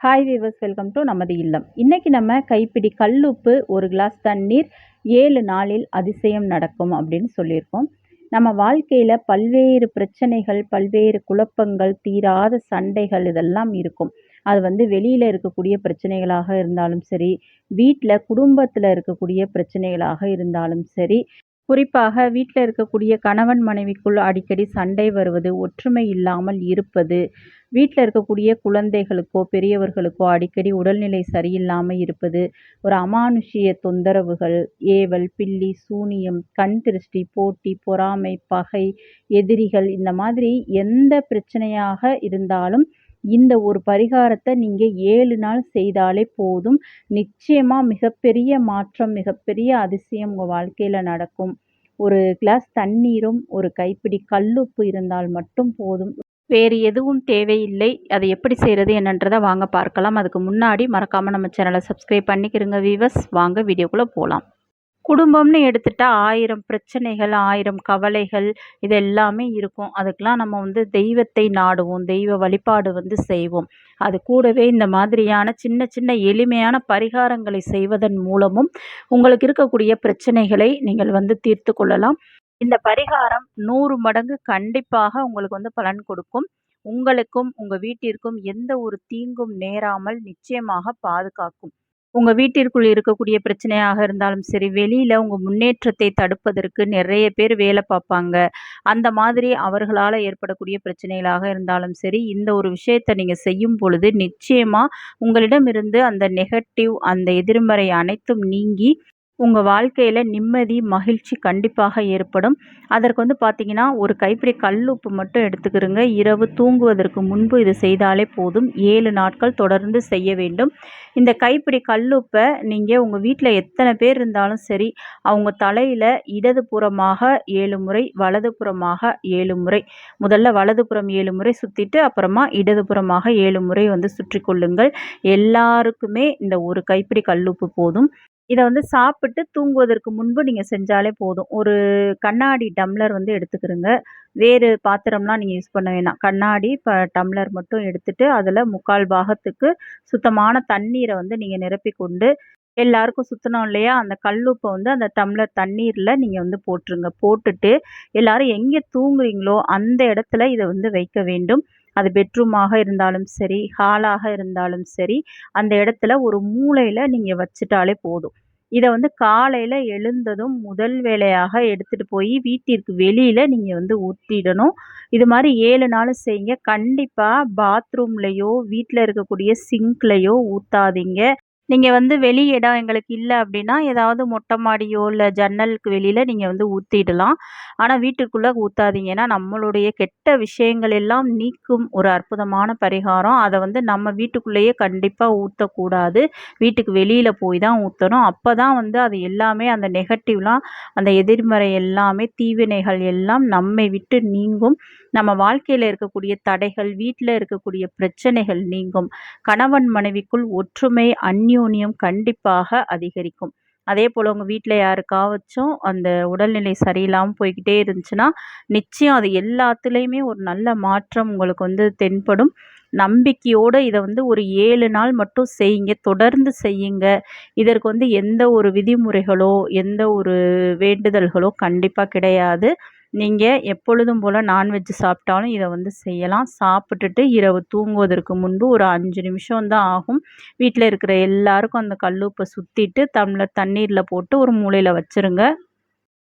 Hi viewers, welcome to நமது இல்லம். இன்னைக்கு நம்ம கைப்பிடி கல்லுப்பு ஒரு கிளாஸ் தண்ணீர் 7 நாளில் அதிசயம் நடக்கும் அப்படின்னு சொல்லியிருக்கோம். நம்ம வாழ்க்கையில் பல்வேறு பிரச்சனைகள், பல்வேறு குழப்பங்கள், தீராத சண்டைகள் இதெல்லாம் இருக்கும். அது வெளியில் இருக்கக்கூடிய பிரச்சனைகளாக இருந்தாலும் சரி, வீட்டில் குடும்பத்தில் இருக்கக்கூடிய பிரச்சனைகளாக இருந்தாலும் சரி, குறிப்பாக வீட்டில் இருக்கக்கூடிய கணவன் மனைவிக்குள் அடிக்கடி சண்டை வருவது, ஒற்றுமை இல்லாமல் இருப்பது, வீட்டில் இருக்கக்கூடிய குழந்தைகளுக்கோ பெரியவர்களுக்கோ அடிக்கடி உடல்நிலை சரியில்லாமல் இருப்பது, ஒரு அமானுஷ்ய தொந்தரவுகள், ஏவல், பில்லி, சூனியம், கண் திருஷ்டி, போட்டி, பொறாமை, பகை, எதிரிகள், இந்த மாதிரி எந்த பிரச்சனையாக இருந்தாலும் இந்த ஒரு பரிகாரத்தை நீங்கள் 7 நாள் செய்தாலே போதும். நிச்சயமாக மிகப்பெரிய மாற்றம், மிகப்பெரிய அதிசயம் உங்கள் வாழ்க்கையில் நடக்கும். ஒரு கிளாஸ் தண்ணீரும் ஒரு கைப்பிடி கல்லுப்பு இருந்தால் மட்டும் போதும். வேறு எதுவும் தேவையில்லை. அதை எப்படி செய்கிறது என்னன்றதை வாங்க பார்க்கலாம். அதுக்கு முன்னாடி மறக்காமல் நம்ம சேனலை சப்ஸ்கிரைப் பண்ணிக்கிறங்க வீவர்ஸ். வாங்க வீடியோக்குள்ளே போகலாம். குடும்பம்னு எடுத்துட்டா 1000 பிரச்சனைகள், 1000 கவலைகள் இது எல்லாமே இருக்கும். அதுக்கெலாம் நம்ம தெய்வத்தை நாடுவோம், தெய்வ வழிபாடு செய்வோம். அது கூடவே இந்த மாதிரியான சின்ன சின்ன எளிமையான பரிகாரங்களை செய்வதன் மூலமும் உங்களுக்கு இருக்கக்கூடிய பிரச்சனைகளை நீங்கள் தீர்த்து கொள்ளலாம். இந்த பரிகாரம் 100 மடங்கு கண்டிப்பாக உங்களுக்கு பலன் கொடுக்கும். உங்களுக்கும் உங்கள் வீட்டிற்கும் எந்த ஒரு தீங்கும் நேராமல் நிச்சயமாக பாதுகாக்கும். உங்கள் வீட்டிற்குள் இருக்கக்கூடிய பிரச்சனையாக இருந்தாலும் சரி, வெளியில் உங்கள் முன்னேற்றத்தை தடுப்பதற்கு நிறைய பேர் வேலை பார்ப்பாங்க. அந்த மாதிரி அவர்களால் ஏற்படக்கூடிய பிரச்சனைகளாக இருந்தாலும் சரி, இந்த ஒரு விஷயத்தை நீங்கள் செய்யும் பொழுது நிச்சயமாக உங்களிடமிருந்து அந்த நெகட்டிவ், அந்த எதிர்மறை அனைத்தும் நீங்கி உங்கள் வாழ்க்கையில் நிம்மதி, மகிழ்ச்சி கண்டிப்பாக ஏற்படும். அதற்கு பார்த்தீங்கன்னா, ஒரு கைப்பிடி கல்லுப்பு மட்டும் எடுத்துக்கிறங்க. இரவு தூங்குவதற்கு முன்பு இது செய்தாலே போதும். 7 நாட்கள் தொடர்ந்து செய்ய வேண்டும். இந்த கைப்பிடி கல்லுப்பை நீங்கள் உங்கள் வீட்டில் எத்தனை பேர் இருந்தாலும் சரி, அவங்க தலையில் இடதுபுறமாக 7 முறை, வலதுபுறமாக 7 முறை, முதல்ல வலதுபுறம் 7 முறை சுற்றிட்டு அப்புறமா இடதுபுறமாக 7 முறை சுற்றி கொள்ளுங்கள். எல்லாருக்குமே இந்த ஒரு கைப்பிடி கல்லுப்பு போதும். இதை சாப்பிட்டு தூங்குவதற்கு முன்பு நீங்கள் செஞ்சாலே போதும். ஒரு கண்ணாடி டம்ளர் எடுத்துக்கிறங்க. வேறு பாத்திரம்லாம் நீங்கள் யூஸ் பண்ண வேணாம். கண்ணாடி டம்ளர் மட்டும் எடுத்துட்டு அதில் 3/4 பாகத்துக்கு சுத்தமான தண்ணீரை நீங்கள் நிரப்பி கொண்டு, எல்லாருக்கும் சுற்றணும் இல்லையா, அந்த கல்லுப்பை அந்த டம்ளர் தண்ணீரில் நீங்கள் போட்டுருங்க. போட்டுட்டு எல்லாரும் எங்கே தூங்குறீங்களோ அந்த இடத்துல இதை வைக்க வேண்டும். அது பெட்ரூமாக இருந்தாலும் சரி, ஹாலாக இருந்தாலும் சரி, அந்த இடத்துல ஒரு மூலையில் நீங்கள் வச்சுட்டாலே போதும். இதை காலையில் எழுந்ததும் முதல் வேலையாக எடுத்துகிட்டு போய் வீட்டிற்கு வெளியில் நீங்கள் ஊற்றிடணும். இது மாதிரி 7 நாள் செய்யுங்க. கண்டிப்பாக பாத்ரூம்லேயோ வீட்டில் இருக்கக்கூடிய சிங்க்லேயோ ஊற்றாதீங்க. நீங்கள் வெளி இடம் எங்களுக்கு இல்லை அப்படின்னா, ஏதாவது மொட்டை மாடியோ இல்லை ஜன்னலுக்கு வெளியில் நீங்கள் ஊற்றிடலாம். ஆனால் வீட்டுக்குள்ளே ஊற்றாதீங்க. ஏன்னா நம்மளுடைய கெட்ட விஷயங்கள் எல்லாம் நீக்கும் ஒரு அற்புதமான பரிகாரம். அதை நம்ம வீட்டுக்குள்ளேயே கண்டிப்பாக ஊற்றக்கூடாது. வீட்டுக்கு வெளியில் போய் தான் ஊற்றணும். அப்போ தான் அது எல்லாமே அந்த நெகட்டிவ்லாம், அந்த எதிர்மறை எல்லாமே, தீவினைகள் எல்லாம் நம்மை விட்டு நீங்கும். நம்ம வாழ்க்கையில் இருக்கக்கூடிய தடைகள், வீட்டில் இருக்கக்கூடிய பிரச்சனைகள் நீங்கும். கணவன் மனைவிக்குள் ஒற்றுமை, அந்யோன்யம் கண்டிப்பாக அதிகரிக்கும். அதே போல் உங்கள் வீட்டில் யாருக்காச்சும் அந்த உடல்நிலை சரியில்லாமல் போய்கிட்டே இருந்துச்சுன்னா, நிச்சயம் அது எல்லாத்துலேயுமே ஒரு நல்ல மாற்றம் உங்களுக்கு தென்படும். நம்பிக்கையோடு இதை ஒரு 7 நாள் மட்டும் செய்யுங்க. தொடர்ந்து செய்யுங்க. இதற்கு எந்த ஒரு விதிமுறைகளோ எந்த ஒரு வேண்டுதல்களோ கண்டிப்பாக கிடையாது. நீங்கள் எப்பொழுதும் போல் நான்வெஜ் சாப்பிட்டாலும் இதை செய்யலாம். சாப்பிட்டுட்டு இரவு தூங்குவதற்கு முன்பு ஒரு 5 நிமிஷம் தான் ஆகும். வீட்டில் இருக்கிற எல்லாருக்கும் அந்த கல்லுப்பை சுற்றிட்டு டம்ளர் தண்ணீரில் போட்டு ஒரு மூலையில் வச்சுருங்க.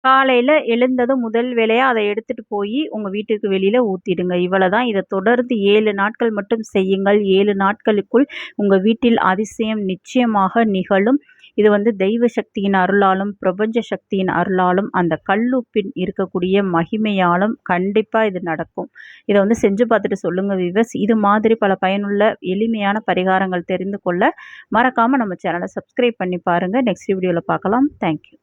காலையில் எழுந்ததும் முதல் வேலையாக அதை எடுத்துகிட்டு போய் உங்கள் வீட்டுக்கு வெளியில் ஊற்றிடுங்க. இவ்வளோ தான். இதை தொடர்ந்து 7 நாட்கள் மட்டும் செய்யுங்கள். 7 நாட்களுக்குள் உங்கள் வீட்டில் அதிசயம் நிச்சயமாக நிகழும். இது தெய்வ சக்தியின் அருளாலும், பிரபஞ்ச சக்தியின் அருளாலும், அந்த கல்லுப்பின் இருக்கக்கூடிய மகிமையாலும் கண்டிப்பாக இது நடக்கும். இதை செஞ்சு பார்த்துட்டு சொல்லுங்கள் வீவர்ஸ். இது மாதிரி பல பயனுள்ள எளிமையான பரிகாரங்கள் தெரிந்து கொள்ள மறக்காமல் நம்ம சேனலை சப்ஸ்கிரைப் பண்ணி பாருங்கள். நெக்ஸ்ட் வீடியோவில் பார்க்கலாம். தேங்க்யூ.